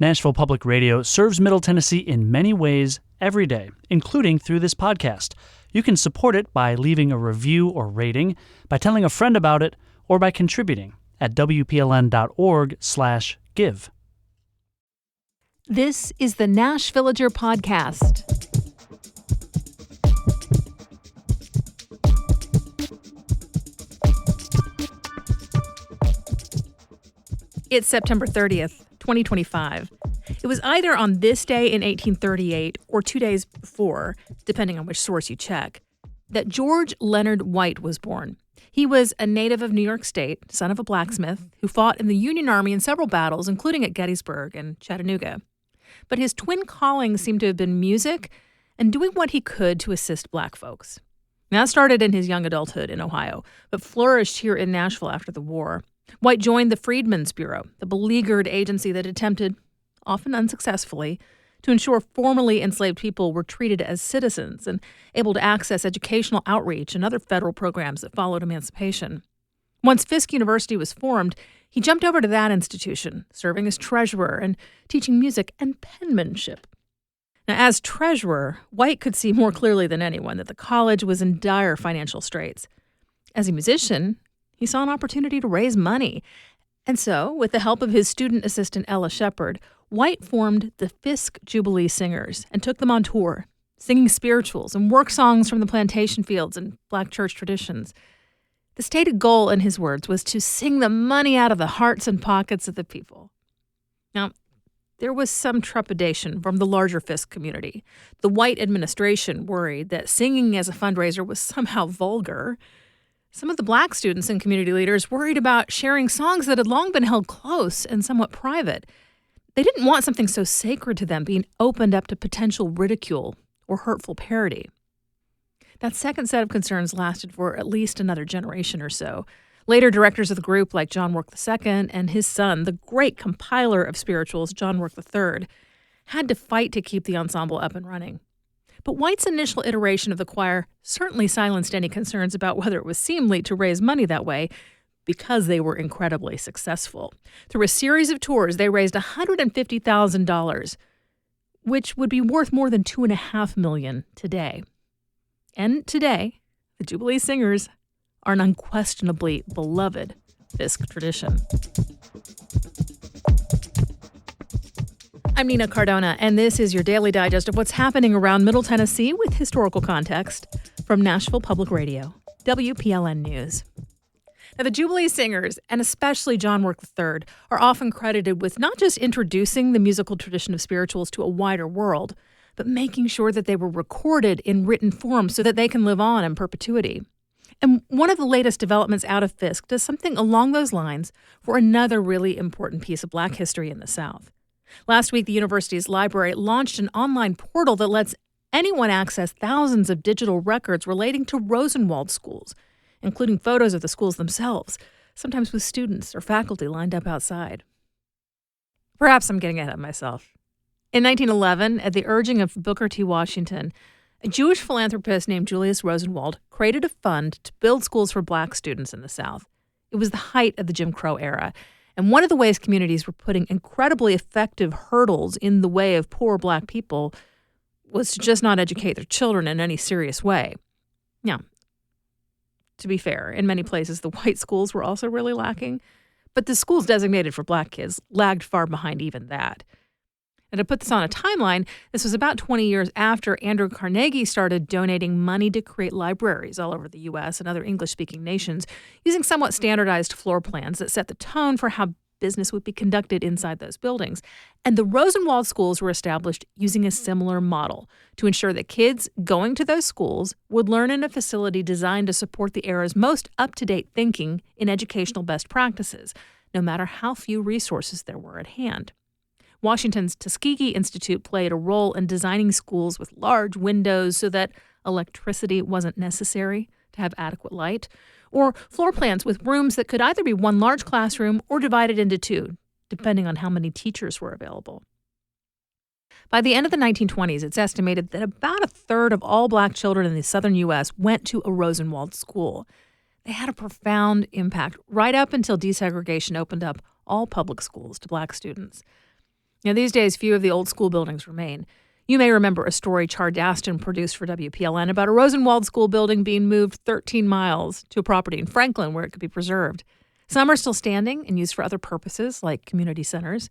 Nashville Public Radio serves Middle Tennessee in many ways every day, including through this podcast. You can support it by leaving a review or rating, by telling a friend about it, or by contributing at WPLN.org/give. This is the Nashvillager Podcast. It's September 30th, 2025. It was either on this day in 1838 or 2 days before, depending on which source you check, that George Leonard White was born. He was a native of New York State, son of a blacksmith, who fought in the Union Army in several battles, including at Gettysburg and Chattanooga. But his twin callings seemed to have been music and doing what he could to assist black folks. That started in his young adulthood in Ohio, but flourished here in Nashville after the war. White joined the Freedmen's Bureau, the beleaguered agency that attempted, often unsuccessfully, to ensure formerly enslaved people were treated as citizens and able to access educational outreach and other federal programs that followed emancipation. Once Fisk University was formed, he jumped over to that institution, serving as treasurer and teaching music and penmanship. Now, as treasurer, White could see more clearly than anyone that the college was in dire financial straits. As a musician, he saw an opportunity to raise money. And so, with the help of his student assistant Ella Shepard, White formed the Fisk Jubilee Singers and took them on tour, singing spirituals and work songs from the plantation fields and black church traditions. The stated goal, in his words, was to sing the money out of the hearts and pockets of the people. Now, there was some trepidation from the larger Fisk community. The White administration worried that singing as a fundraiser was somehow vulgar. Some of the black students and community leaders worried about sharing songs that had long been held close and somewhat private. They didn't want something so sacred to them being opened up to potential ridicule or hurtful parody. That second set of concerns lasted for at least another generation or so. Later directors of the group, like John Work II and his son, the great compiler of spirituals, John Work III, had to fight to keep the ensemble up and running. But White's initial iteration of the choir certainly silenced any concerns about whether it was seemly to raise money that way, because they were incredibly successful. Through a series of tours, they raised $150,000, which would be worth more than $2.5 million today. And today, the Jubilee Singers are an unquestionably beloved Fisk tradition. I'm Nina Cardona, and this is your daily digest of what's happening around Middle Tennessee with historical context from Nashville Public Radio, WPLN News. Now, the Jubilee Singers, and especially John Work III, are often credited with not just introducing the musical tradition of spirituals to a wider world, but making sure that they were recorded in written form so that they can live on in perpetuity. And one of the latest developments out of Fisk does something along those lines for another really important piece of black history in the South. Last week, the university's library launched an online portal that lets anyone access thousands of digital records relating to Rosenwald schools, including photos of the schools themselves, sometimes with students or faculty lined up outside. Perhaps I'm getting ahead of myself. In 1911, at the urging of Booker T. Washington, a Jewish philanthropist named Julius Rosenwald created a fund to build schools for black students in the South. It was the height of the Jim Crow era, and one of the ways communities were putting incredibly effective hurdles in the way of poor black people was to just not educate their children in any serious way. Now, to be fair, in many places, the white schools were also really lacking, but the schools designated for black kids lagged far behind even that. And to put this on a timeline, this was about 20 years after Andrew Carnegie started donating money to create libraries all over the U.S. and other English-speaking nations using somewhat standardized floor plans that set the tone for how business would be conducted inside those buildings. And the Rosenwald schools were established using a similar model to ensure that kids going to those schools would learn in a facility designed to support the era's most up-to-date thinking in educational best practices, no matter how few resources there were at hand. Washington's Tuskegee Institute played a role in designing schools with large windows so that electricity wasn't necessary to have adequate light, or floor plans with rooms that could either be one large classroom or divided into two, depending on how many teachers were available. By the end of the 1920s, it's estimated that about a third of all black children in the southern U.S. went to a Rosenwald school. They had a profound impact right up until desegregation opened up all public schools to black students. Now, these days, few of the old school buildings remain. You may remember a story Char Daston produced for WPLN about a Rosenwald school building being moved 13 miles to a property in Franklin where it could be preserved. Some are still standing and used for other purposes, like community centers,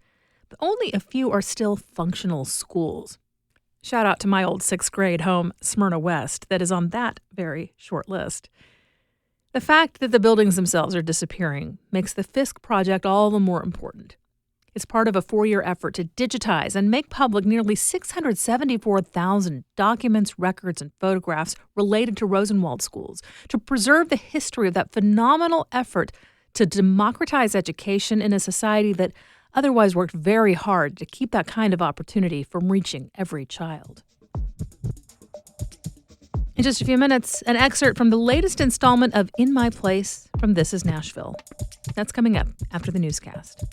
but only a few are still functional schools. Shout out to my old 6th grade home, Smyrna West, that is on that very short list. The fact that the buildings themselves are disappearing makes the Fisk project all the more important. It's part of a 4-year effort to digitize and make public nearly 674,000 documents, records, and photographs related to Rosenwald schools, to preserve the history of that phenomenal effort to democratize education in a society that otherwise worked very hard to keep that kind of opportunity from reaching every child. In just a few minutes, an excerpt from the latest installment of In My Place from This Is Nashville. That's coming up after the newscast.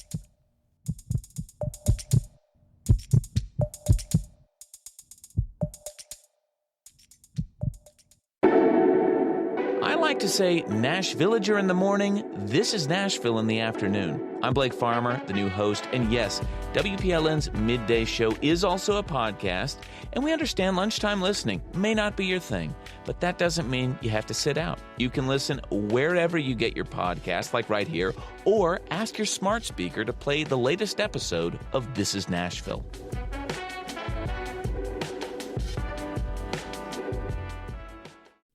I like to say Nashvillager in the morning, This is Nashville in the afternoon. I'm Blake Farmer, the new host, and yes, WPLN's midday show is also a podcast, and we understand lunchtime listening may not be your thing, but that doesn't mean you have to sit out. You can listen wherever you get your podcast, like right here, or ask your smart speaker to play the latest episode of This is Nashville.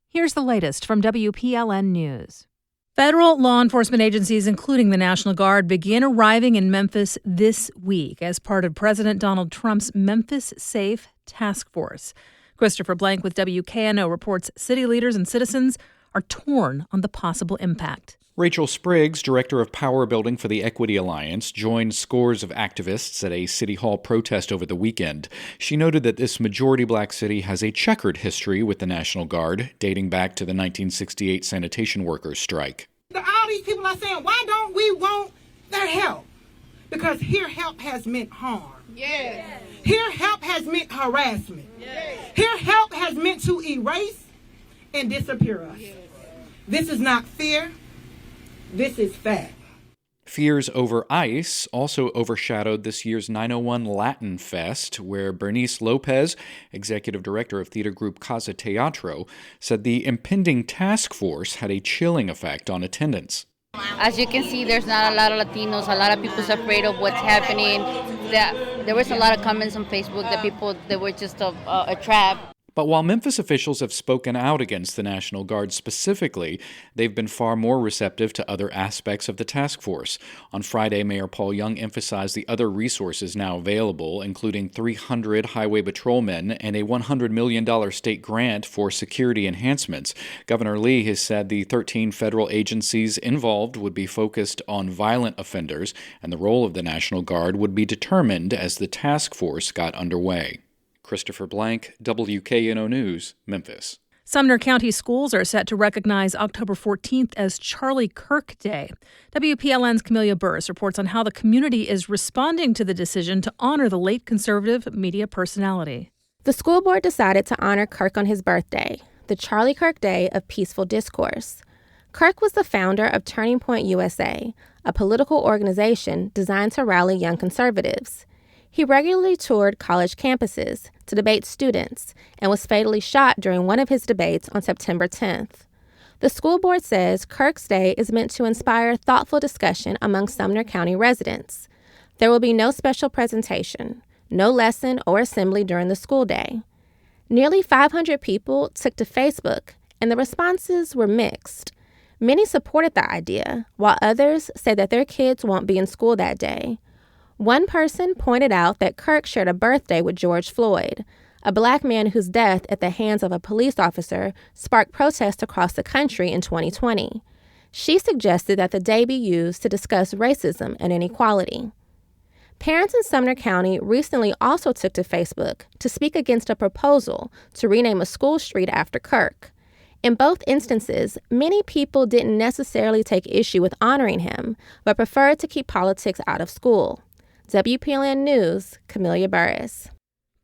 Here's the latest from WPLN News. Federal law enforcement agencies, including the National Guard, begin arriving in Memphis this week as part of President Donald Trump's Memphis Safe Task Force. Christopher Blank with WKNO reports city leaders and citizens are torn on the possible impact. Rachel Spriggs, director of power building for the Equity Alliance, joined scores of activists at a City Hall protest over the weekend. She noted that this majority-black city has a checkered history with the National Guard, dating back to the 1968 sanitation workers' strike. All these people are saying, why don't we want their help? Because here help has meant harm. Yes. Here help has meant harassment. Yes. Here help has meant to erase and disappear us. Yes. This is not fear. This is fact. Fears over ICE also overshadowed this year's 901 Latin Fest, where Bernice Lopez, executive director of theater group Casa Teatro, said the impending task force had a chilling effect on attendance. As you can see, there's not a lot of Latinos. A lot of people's afraid of what's happening. There was a lot of comments on Facebook that were just a trap. But while Memphis officials have spoken out against the National Guard specifically, they've been far more receptive to other aspects of the task force. On Friday, Mayor Paul Young emphasized the other resources now available, including 300 highway patrolmen and a $100 million state grant for security enhancements. Governor Lee has said the 13 federal agencies involved would be focused on violent offenders, and the role of the National Guard would be determined as the task force got underway. Christopher Blank, WKNO News, Memphis. Sumner County schools are set to recognize October 14th as Charlie Kirk Day. WPLN's Camelia Burris reports on how the community is responding to the decision to honor the late conservative media personality. The school board decided to honor Kirk on his birthday, the Charlie Kirk Day of Peaceful Discourse. Kirk was the founder of Turning Point USA, a political organization designed to rally young conservatives. He regularly toured college campuses to debate students and was fatally shot during one of his debates on September 10th. The school board says Kirk's Day is meant to inspire thoughtful discussion among Sumner County residents. There will be no special presentation, no lesson or assembly during the school day. Nearly 500 people took to Facebook, and the responses were mixed. Many supported the idea, while others said that their kids won't be in school that day. One person pointed out that Kirk shared a birthday with George Floyd, a black man whose death at the hands of a police officer sparked protests across the country in 2020. She suggested that the day be used to discuss racism and inequality. Parents in Sumner County recently also took to Facebook to speak against a proposal to rename a school street after Kirk. In both instances, many people didn't necessarily take issue with honoring him, but preferred to keep politics out of school. WPLN News, Camelia Burris.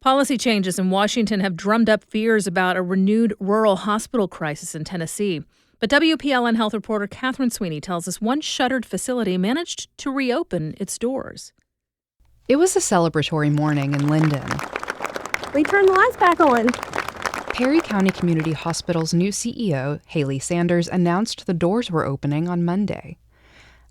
Policy changes in Washington have drummed up fears about a renewed rural hospital crisis in Tennessee. But WPLN health reporter Catherine Sweeney tells us one shuttered facility managed to reopen its doors. It was a celebratory morning in Linden. We turned the lights back on. Perry County Community Hospital's new CEO, Haley Sanders, announced the doors were opening on Monday.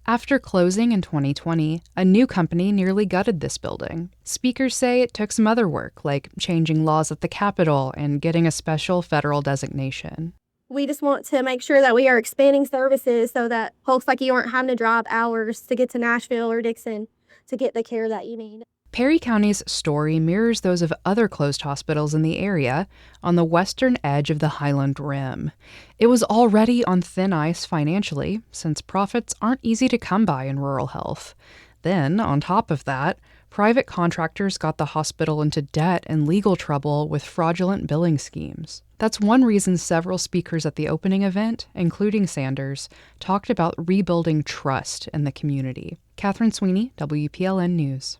After closing in 2020, a new company nearly gutted this building. Speakers say it took some other work, like changing laws at the Capitol and getting a special federal designation. We just want to make sure that we are expanding services so that folks like you aren't having to drive hours to get to Nashville or Dixon to get the care that you need. Perry County's story mirrors those of other closed hospitals in the area on the western edge of the Highland Rim. It was already on thin ice financially, since profits aren't easy to come by in rural health. Then, on top of that, private contractors got the hospital into debt and legal trouble with fraudulent billing schemes. That's one reason several speakers at the opening event, including Sanders, talked about rebuilding trust in the community. Catherine Sweeney, WPLN News.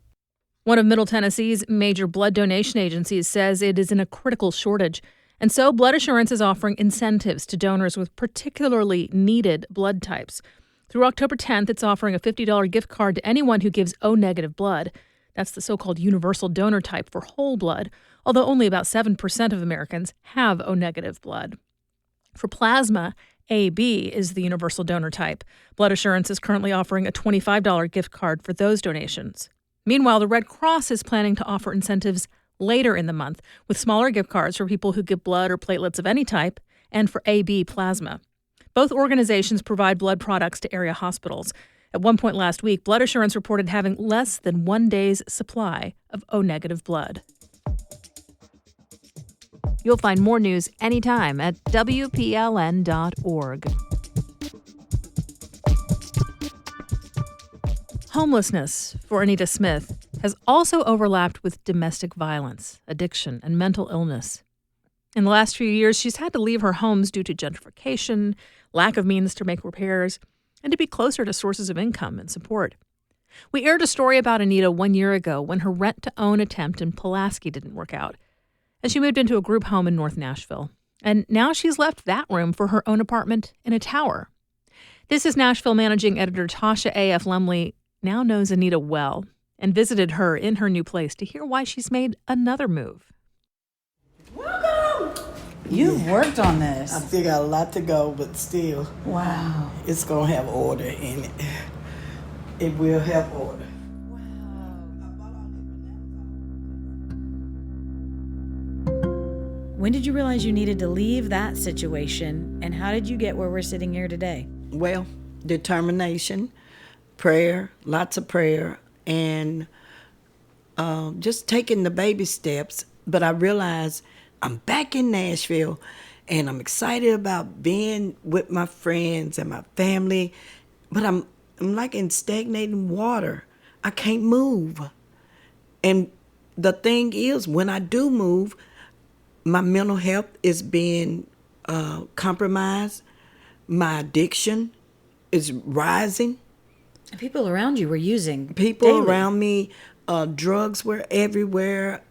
One of Middle Tennessee's major blood donation agencies says it is in a critical shortage, and so Blood Assurance is offering incentives to donors with particularly needed blood types. Through October 10th, it's offering a $50 gift card to anyone who gives O-negative blood. That's the so-called universal donor type for whole blood, although only about 7% of Americans have O-negative blood. For plasma, AB is the universal donor type. Blood Assurance is currently offering a $25 gift card for those donations. Meanwhile, the Red Cross is planning to offer incentives later in the month with smaller gift cards for people who give blood or platelets of any type and for AB plasma. Both organizations provide blood products to area hospitals. At one point last week, Blood Assurance reported having less than 1 day's supply of O-negative blood. You'll find more news anytime at WPLN.org. Homelessness for Anita Smith has also overlapped with domestic violence, addiction, and mental illness. In the last few years, she's had to leave her homes due to gentrification, lack of means to make repairs, and to be closer to sources of income and support. We aired a story about Anita 1 year ago when her rent-to-own attempt in Pulaski didn't work out, and she moved into a group home in North Nashville. And now she's left that room for her own apartment in a tower. This is Nashville managing editor Tasha A.F. Lumley, now knows Anita well, and visited her in her new place to hear why she's made another move. Welcome! You've worked on this. I still got a lot to go, but still. Wow. It's going to have order in it. It will have order. When did you realize you needed to leave that situation, and how did you get where we're sitting here today? Well, determination, prayer, lots of prayer, and just taking the baby steps. But I realized I'm back in Nashville, and I'm excited about being with my friends and my family, but I'm like in stagnating water. I can't move. And the thing is, when I do move, my mental health is being compromised. My addiction is rising. And people around you were using People daily. around me, drugs were everywhere.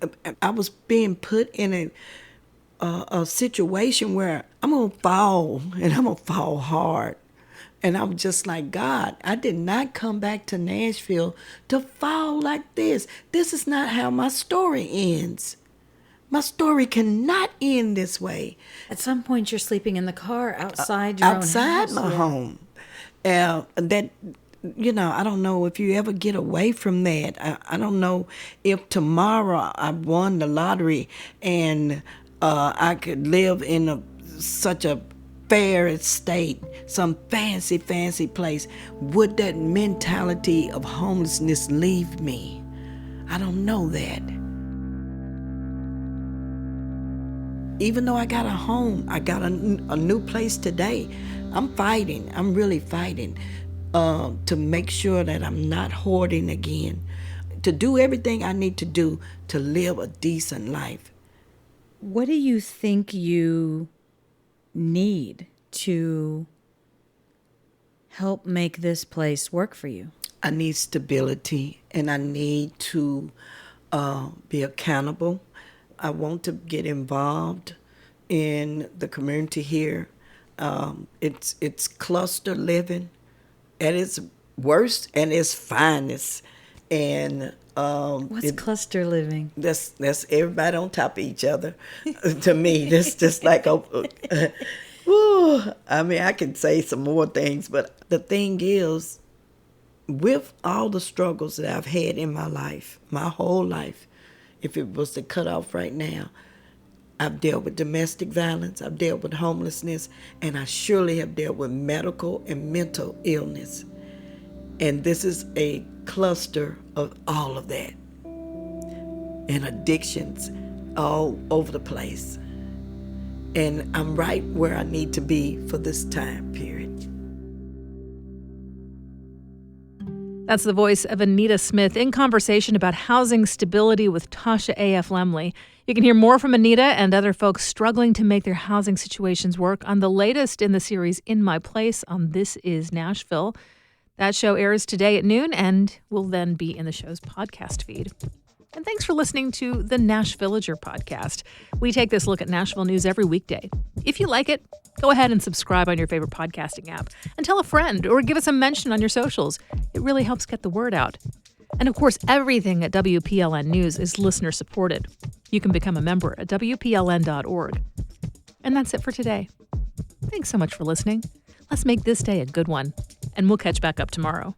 I was being put in a situation where I'm going to fall, and I'm going to fall hard. And I'm just like, God, I did not come back to Nashville to fall like this. This is not how my story ends. My story cannot end this way. At some point, you're sleeping in the car outside your own house. Outside my home. That, you know, I don't know if you ever get away from that. I don't know if tomorrow I won the lottery and I could live in such a fair estate, some fancy place. Would that mentality of homelessness leave me? I don't know that. Even though I got a home, I got a new place today, I'm fighting. I'm really fighting to make sure that I'm not hoarding again, to do everything I need to do to live a decent life. What do you think you need to help make this place work for you? I need stability, and I need to be accountable. I want to get involved in the community here. It's cluster living at its worst and its finest. And what's cluster living? That's everybody on top of each other. To me, that's just like I mean, I can say some more things, but the thing is, with all the struggles that I've had in my life, my whole life, if it was to cut off right now, I've dealt with domestic violence, I've dealt with homelessness, and I surely have dealt with medical and mental illness. And this is a cluster of all of that. And addictions all over the place. And I'm right where I need to be for this time period. That's the voice of Anita Smith in conversation about housing stability with Tasha A.F. Lemley. You can hear more from Anita and other folks struggling to make their housing situations work on the latest in the series In My Place on This Is Nashville. That show airs today at noon and will then be in the show's podcast feed. And thanks for listening to the Nashvillager podcast. We take this look at Nashville news every weekday. If you like it, go ahead and subscribe on your favorite podcasting app and tell a friend or give us a mention on your socials. It really helps get the word out. And of course, everything at WPLN News is listener supported. You can become a member at WPLN.org. And that's it for today. Thanks so much for listening. Let's make this day a good one, and we'll catch back up tomorrow.